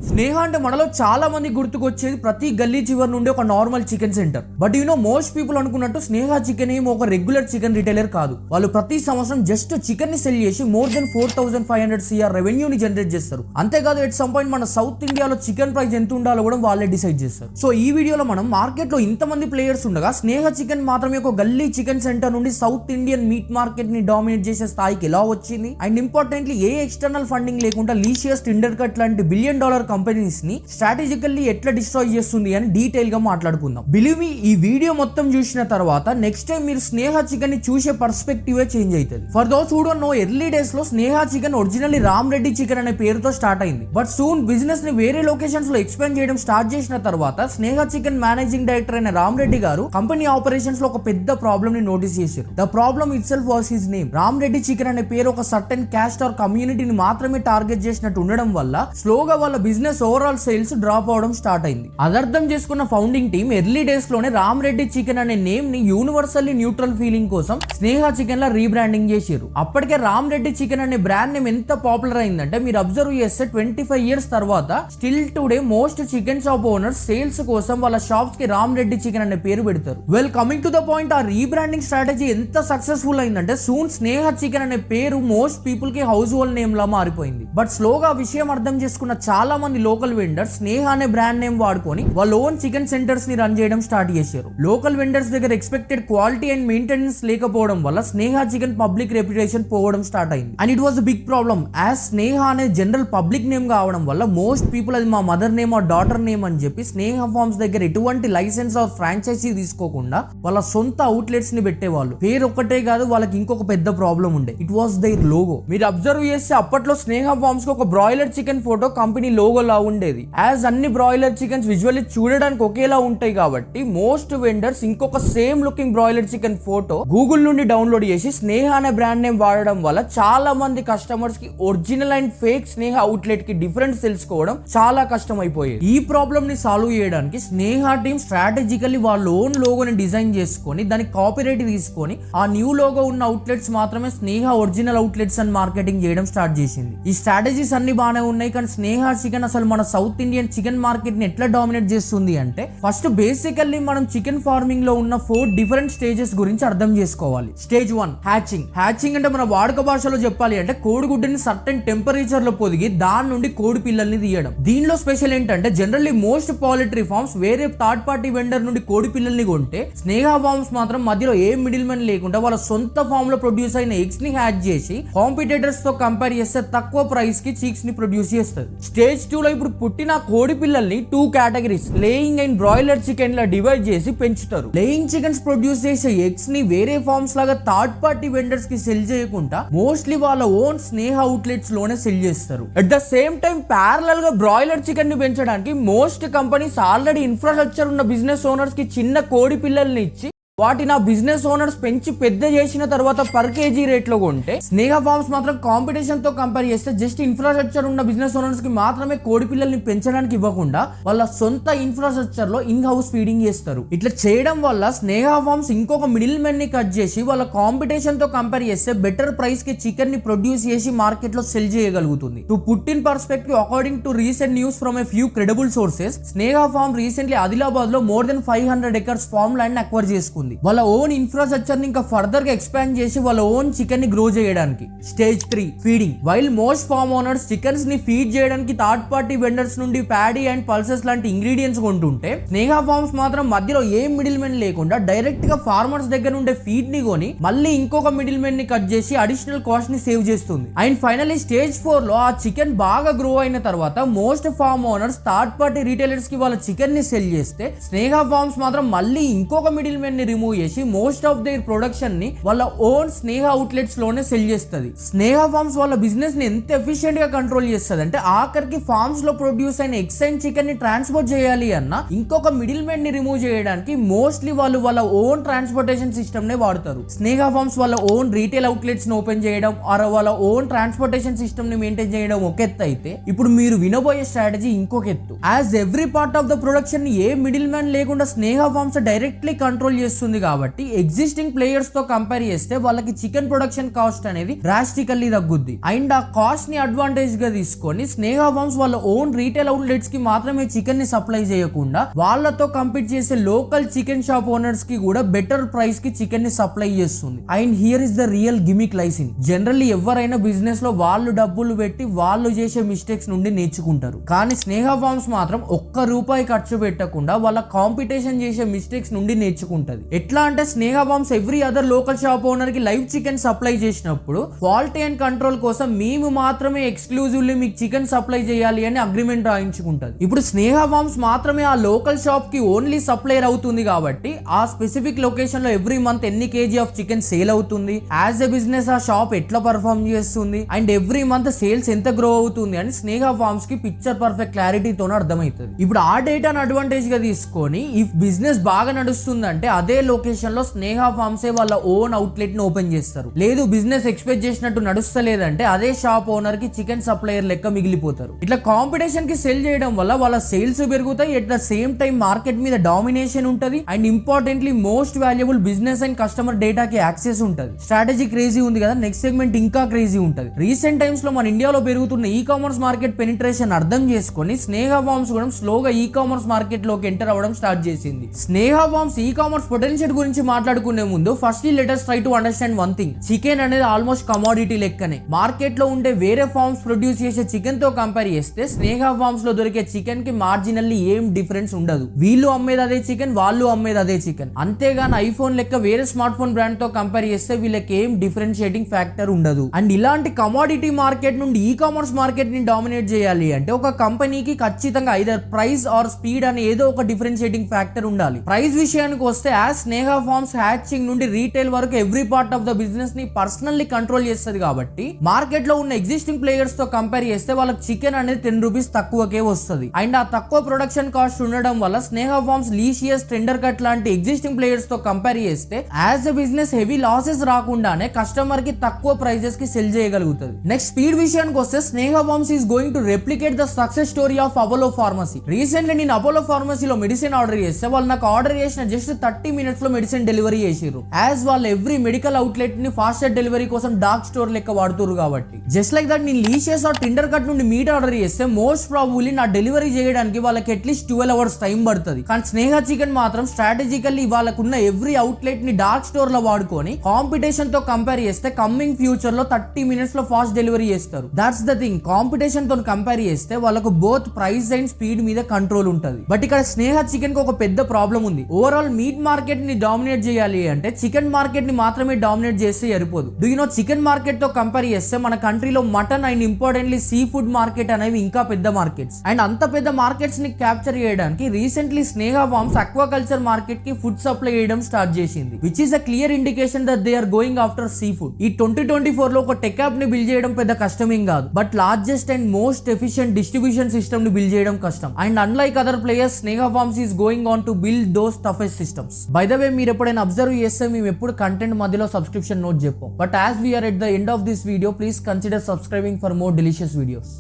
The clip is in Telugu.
స్నేహ అంటే మనలో చాలా మంది గుర్తుకొచ్చేది ప్రతి గల్లీ చివరి నుండి ఒక normal chicken centre. But most people అనుకున్నట్టు స్నేహ చికెన్ ఏమో ఒక రెగ్యులర్ చికెన్ రిటైలర్ కాదు. వాళ్ళు ప్రతి సంవత్సరం జస్ట్ చికెన్ ని సెల్ చేసి మోర్ దెన్ 4,500 CR రెవెన్యూ ని జనరేట్ చేస్తారు. అంతేకాదు ఎట్ సమ్ పాయింట్ మన సౌత్ ఇండియాలో చికెన్ ప్రైస్ ఎంత ఉండాలో కూడా వాళ్ళే డిసైడ్ చేస్తారు. సో ఈ వీడియోలో మనం మార్కెట్ లో ఇంతమంది ప్లేయర్స్ ఉండగా స్నేహ చికెన్ మాత్రమే ఒక గల్లీ చికెన్ సెంటర్ నుండి సౌత్ ఇండియన్ మీట్ మార్కెట్ ని డామినేట్ చేసే స్థాయికి ఎలా వచ్చింది, and importantly A external funding లేకుండా లీషియస్ టెండర్కట్ లాంటి $1 బిలియన్ కంపెనీస్ ని స్ట్రాటజికల్లీ ఎట్లా డిస్ట్రాయ్ చేస్తుంది అని డీటెయిల్ గా మాట్లాడుకుందాం. బిలీవ్ మీ, ఈ వీడియో మొత్తం చూసిన తర్వాత నెక్స్ట్ టైం మీరు స్నేహ చికెన్ ని చూసే పర్స్పెక్టివ్ చేంజ్ అవుతుంది. For those who don't know, early days లో Sneha chicken originally Ram Reddy chicken అనే పేరుతో స్టార్ట్ అయింది. బట్ సూన్ బిజినెస్ ని వేరే లొకేషన్స్ లో ఎక్స్పాండ్ చేయడం స్టార్ట్ చేసిన తర్వాత స్నేహ చికెన్ మేనేజింగ్ డైరెక్టర్ అయిన రామ్ రెడ్డి గారు కంపెనీ ఆపరేషన్స్ లో ఒక పెద్ద ప్రాబ్లమ్ ని నోటీస్ చేశారు. The problem it self was his name. Ram Reddy chicken అనే పేరు ఒక సర్టెన్ క్యాస్ట్ ఆర్ కమ్యూనిటీని మాత్రమే టార్గెట్ చేసినట్టు ఉండడం వల్ల స్లోగా వాళ్ళ బిజినెస్ ఓవరాల్ సేల్స్ డ్రాప్ అవడం స్టార్ట్ అయింది. అదర్థం చేసుకున్న ఫౌండింగ్ టీమ్ ఎర్లీ డేస్ లోనే రామ్ రెడ్డి చికెన్ అనే నేమ్ ని యూనివర్సల్లీ న్యూట్రల్ ఫీలింగ్ కోసం స్నేహ చికెన్ లా రీబ్రాండింగ్ చేశారు. అప్పటికే రామ్ రెడ్డి చికెన్ అనే బ్రాండ్ నేమ్ ఎంత పాపులర్ అయిందంటే మీరు అబ్జర్వ్ చేస్తే 25 years తర్వాత still today most chicken shop owners sales కోసం వాళ్ళ షాప్స్ కి రామ్ రెడ్డి చికెన్ అనే పేరు పెడతారు. Well, coming to the point, ఆ రీబ్రాండింగ్ స్ట్రాటజీ ఎంత సక్సెస్ఫుల్ అయిందంటే సూన్ స్నేహ చికెన్ అనే పేరు మోస్ట్ పీపుల్ కి హౌస్ హోల్డ్ నేమ్ లా మారిపోయింది. బట్ స్లోగా విషయం అర్థం చేసుకున్న చాలా మంది లోకల్ వెండర్స్ స్నేహ అనే బ్రాండ్ నేమ్ వాడుకొని వాళ్ళ ఓన్ చికెన్ సెంటర్స్ ని రన్ చేయడం స్టార్ట్ చేశారు. లోకల్ వెండర్స్ దగ్గర ఎక్స్పెక్టెడ్ క్వాలిటీ అండ్ మెయింటెనెన్స్ లేకపోవడం వల్ల స్నేహ చికెన్ పబ్లిక్ రెప్యుటేషన్ పోవడం స్టార్ట్ అయింది. And it was big problem, as Sneha అనే జనరల్ పబ్లిక్ నేమ్ కావడం వల్ల మోస్ట్ పీపుల్ అది మా mother name or daughter name అని చెప్పి స్నేహ ఫార్మ్స్ దగ్గర ఎటువంటి లైసెన్స్ ఆర్ ఫ్రాంచైజీ తీసుకోకుండా వాళ్ళ సొంత అవుట్లెట్స్ ని పెట్టేవాళ్ళు. పేరు ఒక్కటే కాదు, వాళ్ళకి ఇంకొక పెద్ద ప్రాబ్లం ఉండే, ఇట్ వాస్ దైర్ లోగో. మీరు అబ్జర్వ్ చేస్తే అప్పట్లో స్నేహ ఫార్మ్స్ కి ఒక broiler chicken photo company logo లా ఉండేది. యాజ్ అన్ని బ్రాయిలర్ చికెన్స్ విజువల్లీ చూడడానికి ఒకేలా ఉంటాయి కాబట్టి మోస్ట్ వెండర్స్ ఇంకొక same looking broiler chicken photo Google నుండి డౌన్లోడ్ చేసి స్నేహ అనే బ్రాండ్ నేమ్ వాడడం వల్ల చాలా మంది కస్టమర్స్ కి original and fake Sneha outlet కి డిఫరెన్స్ తెలుసుకోవడం చాలా కష్టం అయిపోయేది. ఈ ప్రాబ్లమ్ ని సాల్వ్ చేయడానికి స్నేహ టీమ్ స్ట్రాటజికల్లీ వాళ్ళ ఓన్ లోగోని డిజైన్ చేసుకొని దానికి కాపీరైట్ తీసుకొని ఆ న్యూ లోగో ఉన్న అవుట్లెట్స్ మాత్రమే స్నేహ ఒరిజినల్ అవుట్లెట్స్ అని మార్కెటింగ్ చేయడం స్టార్ట్ చేసింది. ఈ స్ట్రాటజీస్ అన్ని బాగానే ఉన్నాయి, కానీ స్నేహ చికెన్ అసలు మన సౌత్ ఇండియన్ చికెన్ మార్కెట్ ని ఎట్లా డామినేట్ చేస్తుంది అంటే ఫస్ట్ బేసికల్లీ మనం చికెన్ ఫార్మింగ్ లో ఉన్న 4 డిఫరెంట్ స్టేజెస్ గురించి అర్థం చేసుకోవాలి. Stage 1 hatching. హ్యాచింగ్ అంటే మన వాడుక భాషలో చెప్పాలి అంటే కోడిగుడ్డుని సర్టెన్ టెంపరేచర్ లో పొదిగి దాని నుండి కోడి పిల్లల్ని తీయడం. దీనిలో స్పెషల్ ఏంటంటే జనరల్లీ మోస్ట్ పౌల్ట్రీ ఫార్మ్స్ వేరే థర్డ్ పార్టీ వెండర్ నుండి కోడి పిల్లల్ని కొంటే స్నేహ ఫార్మ్స్ మాత్రం మధ్యలో ఏ మిడిల్ మెన్ లేకుండా వాళ్ళ సొంత ఫార్మ్ లో ప్రొడ్యూస్ అయిన ఎగ్స్ ని హ్యాచ్ చేసి కాంపిటేటర్స్ తో కంపేర్ చేస్తే తక్కువ ప్రైస్ కి చీక్స్ ని ప్రొడ్యూస్ చేస్తుంది. స్టేజ్ 2 లో ఇప్పుడు పుట్టిన కోడి పిల్లల్ని 2 categories laying and broiler chicken law divide చేసి పెంచుతారు. లేయింగ్ చికెన్స్ ప్రొడ్యూస్ చేసే ఎగ్స్ ని వేరే ఫార్మ్స్ లాగా థర్డ్ పార్టీ వెండర్స్ కి సెల్ చేయకుండా మోస్ట్లీ వాళ్ళ ఓన్ స్నేహ అవుట్లెట్స్ లోనే సెల్ చేస్తారు. At the same time parallel గా బ్రాయిలర్ చికెన్ ని పెంచడానికి మోస్ట్ కంపెనీస్ ఆల్రెడీ ఇన్ఫ్రాస్ట్రక్చర్ ఉన్న బిజినెస్ ఓనర్స్ కి చిన్న కోడి పిల్లల్ని ఇచ్చి వాటిని ఆ బిజినెస్ ఓనర్స్ పెంచి పెద్ద చేసిన తర్వాత పర్ కేజీ రేట్ లో కొంటే స్నేహ ఫార్మ్స్ మాత్రం కాంపిటీషన్ తో కంపేర్ చేస్తే జస్ట్ ఇన్ఫ్రాస్ట్రక్చర్ ఉన్న బిజినెస్ ఓనర్స్ కి మాత్రమే కోడి పిల్లల్ని పెంచడానికి ఇవ్వకుండా వాళ్ళ సొంత ఇన్ఫ్రాస్ట్రక్చర్ లో ఇన్ హౌస్ ఫీడింగ్ చేస్తారు. ఇట్లా చేయడం వల్ల స్నేహ ఫార్మ్స్ ఇంకొక మిడిల్ మెన్ ని కట్ చేసి వాళ్ళ కాంపిటీషన్ తో కంపేర్ చేస్తే బెటర్ ప్రైస్ కి చికెన్ ని ప్రొడ్యూస్ చేసి మార్కెట్ లో సెల్ చేయగలుగుతుంది. To put in perspective, according to recent news from a few credible sources, Sneha farm recently Adilabad లో more than 500 acres farm land acquire చేసుకుంది వాళ్ళ ఓన్ ఇన్ఫ్రాస్ట్రక్చర్ ని ఇంకా ఫర్దర్ గా ఎక్స్పాండ్ చేసి వాళ్ళ ఓన్ చికెన్ ని గ్రో చేయడానికి. Stage 3 feeding. While most farm owners chickens ని ఫీడ్ చేయడానికి థర్డ్ పార్టీ వెండర్స్ నుండి ప్యాడీ అండ్ పల్సెస్ లాంటి ఇంగ్రీడియంట్స్ కొంటుంటే స్నేహ ఫార్మ్స్ మాత్రం మధ్యలో ఏ మిడిల్ మెన్ లేకుండా డైరెక్ట్ గా ఫార్మర్స్ దగ్గర నుండే ఫీడ్ ని కొని మళ్ళీ ఇంకొక మిడిల్ మెన్ ని కట్ చేసి అడిషనల్ కాస్ట్ ని సేవ్ చేస్తుంది. అండ్ ఫైనల్లీ స్టేజ్ 4 లో ఆ చికెన్ బాగా గ్రో అయిన తర్వాత most farm owners third party retailers కి వాళ్ళ చికెన్ ని సెల్ చేస్తే స్నేహ ఫార్మ్స్ మాత్రం మళ్ళీ ఇంకొక మిడిల్ మెన్ ని రిమూవ్ చేసి మోస్ట్ ఆఫ్ దేర్ ప్రొడక్షన్ ని వాళ్ళ ఓన్ స్నేహ అవుట్లెట్స్ లోనే సెల్ చేస్తుంది. స్నేహ ఫార్మ్స్ వాళ్ళ బిజినెస్ ని ఎంత ఎఫిషియెంట్ గా కంట్రోల్ చేస్తుంది అంటే ఆఖరికి ఫార్మ్స్ లో ప్రొడ్యూస్ అయిన ఎగ్స్ అండ్ చికెన్ ని ట్రాన్స్పోర్ట్ చేయాలి అన్న ఇంకొక మిడిల్ మెన్ ని రిమూవ్ చేయడానికి మోస్ట్లీ వాళ్ళు వాళ్ళ ఓన్ ట్రాన్స్పోర్టేషన్ సిస్టమ్ నే వాడతారు. స్నేహ ఫార్మ్స్ వాళ్ళ ఓన్ రీటైల్ అవుట్లెట్స్ ని ఓపెన్ చేయడం ఆర్ వాళ్ళ ఓన్ ట్రాన్స్పోర్టేషన్ సిస్టమ్ ని మెయింటైన్ చేయడం ఒక ఎత్తు అయితే ఇప్పుడు మీరు వినబోయే స్ట్రాటజీ ఇంకొక ఎత్తు. As every part of the production ని ఏ మిడిల్ మ్యాన్ లేకుండా స్నేహ ఫార్మ్స్ డైరెక్ట్లీ కంట్రోల్ చేస్తున్నారు చేస్తుంది కాబట్టి ఎగ్జిస్టింగ్ ప్లేయర్స్ తో కంపేర్ చేస్తే వాళ్ళకి చికెన్ ప్రొడక్షన్ కాస్ట్ అనేది డ్రాస్టికల్లీ తగ్గుద్ది. అండ్ ఆ కాస్ట్ ని అడ్వాంటేజ్ గా తీసుకొని స్నేహ ఫార్మ్స్ వాళ్ళ ఓన్ రీటైల్ అవుట్లెట్స్ కి మాత్రమే చికెన్ ని సప్లై చేయకుండా వాళ్ళతో కంపీట్ చేసే లోకల్ చికెన్ షాప్ ఓనర్స్ కి కూడా బెటర్ ప్రైస్ కి చికెన్ ని సప్లై చేస్తుంది. And here is the real gimmick licensing. Generally ఎవరైనా బిజినెస్ లో వాళ్ళు డబ్బులు పెట్టి వాళ్ళు చేసే మిస్టేక్స్ నుండి నేర్చుకుంటారు. కానీ స్నేహ ఫార్మ్స్ మాత్రం ₹1 ఖర్చు పెట్టకుండా వాళ్ళ కాంపిటీషన్ చేసే మిస్టేక్స్ నుండి నేర్చుకుంటది. ఎట్లా అంటే Sneha farms every other local shop owner కి లైవ్ చికెన్ సప్లై చేసినప్పుడు క్వాలిటీ అండ్ కంట్రోల్ కోసం మేము మాత్రమే ఎక్స్క్లూజివ్లీ మీకు చికెన్ సప్లై చేయాలి అని అగ్రిమెంట్ రాయించుకుంటది. ఇప్పుడు స్నేహ ఫార్మ్స్ మాత్రమే ఆ లోకల్ షాప్ కి ఓన్లీ సప్లైర్ అవుతుంది కాబట్టి ఆ స్పెసిఫిక్ లొకేషన్ లో ఎవ్రీ మంత్ ఎన్ని కేజీ ఆఫ్ చికెన్ సేల్ అవుతుంది, యాజ్ ఎ బిజినెస్ ఆ షాప్ ఎట్లా పర్ఫార్మ్ చేస్తుంది అండ్ ఎవ్రీ మంత్ సేల్స్ ఎంత గ్రో అవుతుంది అని స్నేహ ఫార్మ్స్ కి పిక్చర్ పర్ఫెక్ట్ క్లారిటీతో అర్థమవుతుంది. ఇప్పుడు ఆ డేటాను అడ్వాంటేజ్ గా తీసుకొని ఇఫ్ బిజినెస్ బాగా నడుస్తుందంటే అదే లొకేషన్ లో స్నేహ ఫార్మ్సే వాళ్ళ ఓన్ అవుట్లెట్ ని ఓపెన్ చేస్తారు. లేదు బిజినెస్ ఎక్స్పెక్ట్ చేసినట్టు నడుస్తలేదంటే అదే షాప్ ఓనర్ కి చికెన్ సప్లయర్ లెక్క మిగిలిపోతారు. ఇట్లా కాంపిటీషన్ కి సెల్ చేయడం వల్ల వాళ్ళ సేల్స్ పెరుగుతాయి. At the same time market మీద డామినేషన్ ఉంటది. And importantly most valuable business and customer డేటాకి యాక్సెస్ ఉంటది. స్ట్రాటజీ క్రేజీ ఉంది కదా, నెక్స్ట్ సెగ్మెంట్ ఇంకా క్రేజీ ఉంటది. రీసెంట్ టైమ్స్ లో మన ఇండియాలో పెరుగుతున్న ఈ కామర్స్ మార్కెట్ పెనిట్రేషన్ అర్థం చేసుకొని స్నేహ ఫార్మ్స్ కూడా స్లోగా ఈ కామర్స్ మార్కెట్ లోకి ఎంటర్ అవ్వడం స్టార్ట్ చేసింది. స్నేహ ఫార్మ్స్ ఈ కామర్స్ పొటెన్షియల్ గురించి మాట్లాడుకునే ముందు firstly letters try to understand one thing. Chicken అనేది ఆల్మోస్ట్ కమోడిటీ లెక్కనే. మార్కెట్ లో ఉండే వేరే ఫార్మ్స్ ప్రొడ్యూస్ చేసే చికెన్ తో కంపేర్ చేస్తే స్నేహ ఫార్మ్స్ లో దొరికే చికెన్ కి మార్జినల్లీ ఏం డిఫరెన్స్ ఉండదు. వీళ్ళు అమ్మేది అదే చికెన్, వాళ్ళు అమ్మేది అదే చికెన్. అంతేగాని ఐఫోన్ లెక్క వేరే స్మార్ట్ ఫోన్ బ్రాండ్ తో కంపేర్ చేస్తే వీళ్ళకి ఏం డిఫరెన్షియేటింగ్ ఫ్యాక్టర్ ఉండదు. అండ్ ఇలాంటి కమోడిటీ మార్కెట్ నుండి ఈ కామర్స్ మార్కెట్ ని డామినేట్ చేయాలి అంటే ఒక కంపెనీకి ఖచ్చితంగా ఐదర్ ప్రైస్ ఆర్ స్పీడ్ అని ఏదో ఒక డిఫరెన్షియేటింగ్ ఫ్యాక్టర్ ఉండాలి. ప్రైస్ విషయానికి వస్తే యాజ్ స్నేహ ఫార్మ్స్ హ్యాచింగ్ నుండి రీటైల్ వరకు every part of the business ని పర్సనల్లీ కంట్రోల్ చేస్తుంది కాబట్టి మార్కెట్ లో ఉన్న ఎగ్జిస్టింగ్ ప్లేయర్స్ తో కంపేర్ చేస్తే వాళ్ళకి చికెన్ అనేది ₹10 తక్కువకే వస్తుంది. అండ్ ఆ తక్కువ ప్రొడక్షన్ కాస్ట్ ఉండడం వల్ల స్నేహ ఫార్మ్స్ లీషియస్ టెండర్కట్ లాంటి ఎగ్జిస్టింగ్ ప్లేయర్స్ తో కంపేర్ చేస్తే as a business heavy losses రాకుండానే కస్టమర్ కి తక్కువ ప్రైజెస్ కి సెల్ చేయగలుగుతుంది. నెక్స్ట్ స్పీడ్ విషయానికి వస్తే Sneha farms is going to replicate the success story of Apollo pharmacy. రీసెంట్లీ నేను అపోలో ఫార్మసీలో మెడిసిన్ ఆర్డర్ చేస్తే వాళ్ళు నాకు ఆర్డర్ చేసిన జస్ట్ 30 minutes లో మెడిసిన్ డెలివరీ చేసారు. యాజ్ వాళ్ళు ఎవ్రీ మెడికల్ అవుట్లెట్ ని ఫాస్టర్ డెలివరీ కోసం డార్క్ స్టోర్ లెక్క వాడుతున్నారు కాబట్టి. జస్ట్ లైక్ దట్ నేను లీషియస్ ఆర్ టెండర్ కట్ నుండి మీట్ ఆర్డర్ చేస్తే మోస్ట్ ప్రాబబ్లీ నా డెలివరీ చేయడానికి వాళ్ళకి అట్లీస్ట్ 12 hours టైం పడుతుంది. కానీ స్నేహ చికెన్ మాత్రం స్ట్రాటజికల్లీ వాళ్ళకున్న ఎవ్రీ అవుట్లెట్ ని డార్క్ స్టోర్ లో వాడుకొని కాంపిటీషన్ తో కంపేర్ చేస్తే కమింగ్ ఫ్యూచర్ లో 30 minutes లో ఫాస్ట్ డెలివరీ చేస్తారు. That's the thing. కాంపిటీషన్ తో కంపేర్ చేస్తే వాళ్ళకు బోత్ ప్రైస్ అండ్ స్పీడ్ మీద కంట్రోల్ ఉంటుంది. బట్ ఇక్కడ స్నేహ చికెన్ కి ఒక పెద్ద ప్రాబ్లం ఉంది. ఓవరాల్ మీట్ మార్కెట్ ని డామినేట్ చేయాలి అంటే చికెన్ మార్కెట్ ని మాత్రమే డామినేట్ చేస్తే సరిపోదు. Do you know chicken market తో కంపేర్ చేస్తే మన కంట్రీలో mutton and importantly sea food market అనేవి ఇంకా పెద్ద మార్కెట్స్. అండ్ అంత పెద్ద మార్కెట్స్ ని క్యాప్చర్ చేయడానికి recently Sneha farms aquaculture market కి ఫుడ్ సప్లై చేయడం స్టార్ట్ చేసింది, which is a clear indication that they are going after sea food. ఈ 2024 లో ఒక టెక్ యాప్ ని బిల్డ్ చేయడం పెద్ద కష్టమేం కాదు. But largest and most efficient distribution system ని బిల్డ్ చేయడం కష్టం. And unlike other players Sneha farms is going on to build those toughest systems. By the way మీరు ఎప్పుడైనా అబ్జర్వ్ చేస్తే మేము ఎప్పుడు కంటెంట్ మధ్యలో సబ్స్క్రిప్షన్ నోట్ చెప్పాం. But as we are at the end of this video, please consider subscribing for more delicious videos.